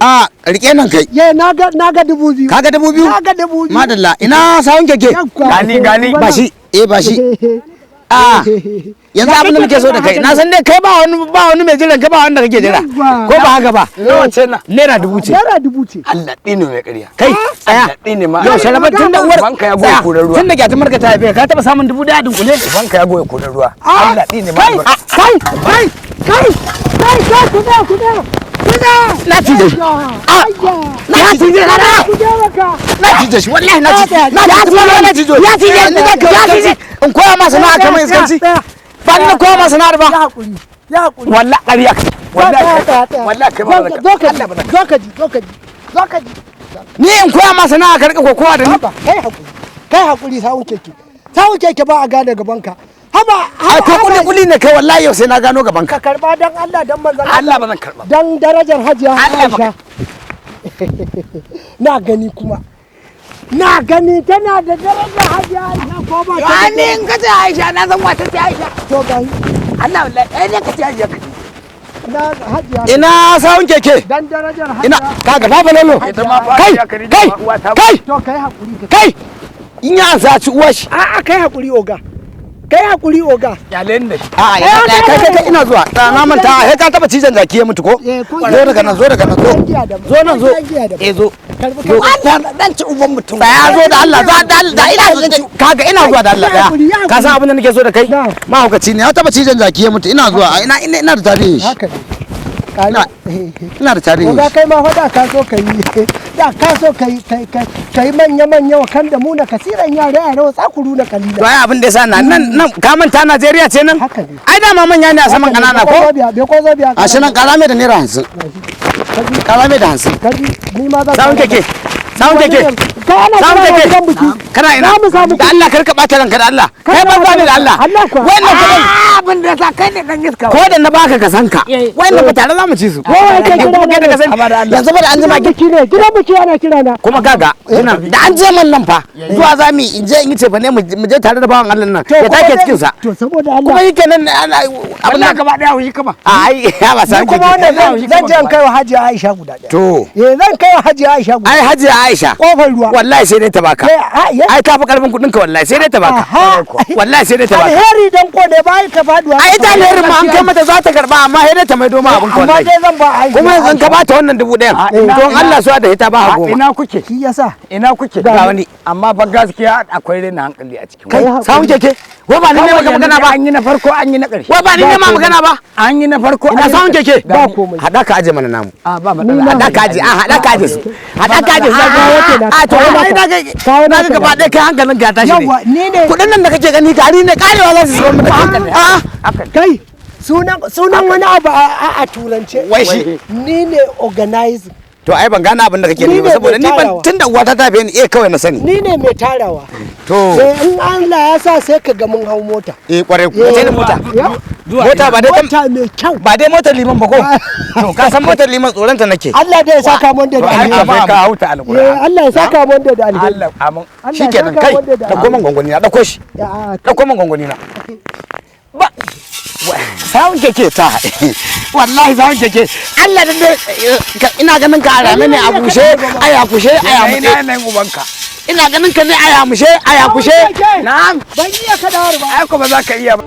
A rike nan kai. Ye naga 2000. Kaga 2000? Naga 2000. Madalla ina sawun keke. Gani. Ba shi. Ba shi. A yanzu abin da muke so da kai na san dai kai ba wani mai jiran kai ba wanda kake jira ko ba haka ba wace na naira 1000 ce. Naira 1000 ce. Allah dine mai ƙarya Kai tsaya. Allah dine ma Yau sharabar tun da uwar banka ya goye kuran ruwa tun da gyata marka ta haife ka taba samun 1000 dunkule banka ya goye kuran ruwa Allah dine ma Kai. na cije shi na cije na cije shi wallahi na cije na cije ya cije in koya masa na kamar iskanci ba ni koya masa na ba Ya hakuri. wallahi ƙarya wallahi kai ba Zo ka ji. ni in koya masa na karka kokowa da ni Kai hakuri sawun keke. Sawun keke ba a gane gaban ka. ai ko kuli ne kai wallahi yau sai na gano gaban ka Ka karba dan Allah dan manzon Allah ba zan karba dan darajar Hajiya Allah Aisha. Na gani kuma. Na gani tana da darajar Hajiya Aisha ko ba ta. ya ne in ka ce Aisha na san wata ce Aisha To ga Allah wallahi ne ka ce Aisha na Hajiya. ina sawun keke Dan darajar Hajiya. ina kaga babu lalo ita ma ba kai ya kari kai kai To kai hakuri ka. kai in ya zaci uwar shi A'a kai hakuri oga. Kai hakuri oga. yalen da shi a ya kai ina zuwa na manta sai ka taba cizon zaki ya mutu ko zo daga nan zo nan zo zo dan ci uban mutum ya zo da Allah da ina zo kaga ina zuwa da Allah daya ka san abin da nake so da kai mahaukaci ne ya taba cizon zaki ya mutu ina zuwa ina da tarihi Haka ne. ina da tarihi Oga kai ma faɗa ka so kai da ka so kai manya wa kan da mu na kasiran yare wa tsakuru na to kalila. ai abin da yasa nan ka manta Najeriya ce nan Haka ne. ai da ma manya ne a saman kanana ko Bai ko zo biya. a shi nan karame da naira 50 karame da 50 Kaji ni ma za sawun keke Kai ana sawun kira keke wajen biki. kana ina Za mu samu da Allah karka bata ranka da Allah kai banza ne da Allah Allah kuwa. wannan kudin abin da sa kai ne dan iska ko da na baka ka san ka wannan ba tare za mu ci su Kowa yake kira kai da ka san yanzu ba da an jima biki ne gidan biki ana kira na. kuma kaga da an je man nan fa zuwa za mu in je in yi ce fa ne mu je tare da bawan Allah nan ya take cikin sa To saboda kuma Allah. yake nan abin Allah da gaba daya wuyi kama ai ya ba san Kuma wannan zan je in kai wa Hajiya Aisha guda ɗaya. to Zan kai wa Hajiya Aisha guda. ai Hajiya Aisha Kofar ruwa. wallahi sai dai ta baka ai ka fi karfin kudin ka wallahi sai dai ta baka Aha. wallahi sai dai ta baka Alheri dan ko da bai ka faduwa. ai ita alherin ma an kai mata za ta karba amma sai dai ta maido ma abin ka Amma wallahi dai zan ba Aisha. kuma yanzu ka bata wannan 1000 don Allah su da ita ba ha goma ina kuke Shi yasa. ina kuke ga wani amma fa gaskiya akwai rena hankali a cikin kai sawun keke wai ba ni ne maka magana ba an yi na farko an yi na ƙarshe wai ba ni ne ma magana ba an yi na farko ina sawun keke Ba komai. hada ka aje mana namu a ba matsala hada ka aje hada ka aje su hada ka aje su a to ai na ga gaba ɗaya kai hankalin ka tashi Yawwa ne ni ne. kudin nan da kake gani gari ne karewa za su zo mu a Kai sunan wani abu a turance. wai shi Ni ne organizing. to ai ban gane abin da kake Ni nufi ne saboda ni mai ban tarawa. tunda uwa ta tafe ni kawai na sani Ni ne mai tarawa. to In Allah ya sa sai ka ga mun hau mota. kwarai wace ne mota mota ba dai Mota mai kyau. ba dai motar liman ba ko to ka san motar liman tsoron ta nake Allah da ya saka mun da ai alheri. ba ka hauta alƙur'ani Allah ya saka mun da alheri. Allah amin Allah ya shikenan saka kai mun da dauko man gwangwani na dauko shi Ya, dauko man gwangwani na ba sawun keke ta wallahi sawun keke Allah da ina ganin ka arame ne a bushe aya kushe aya ai mutse na nan ubanka ina ganin ka ne aya mushe aya kushe na'am Ban iya ka da ba. ai ko ba za ka iya ba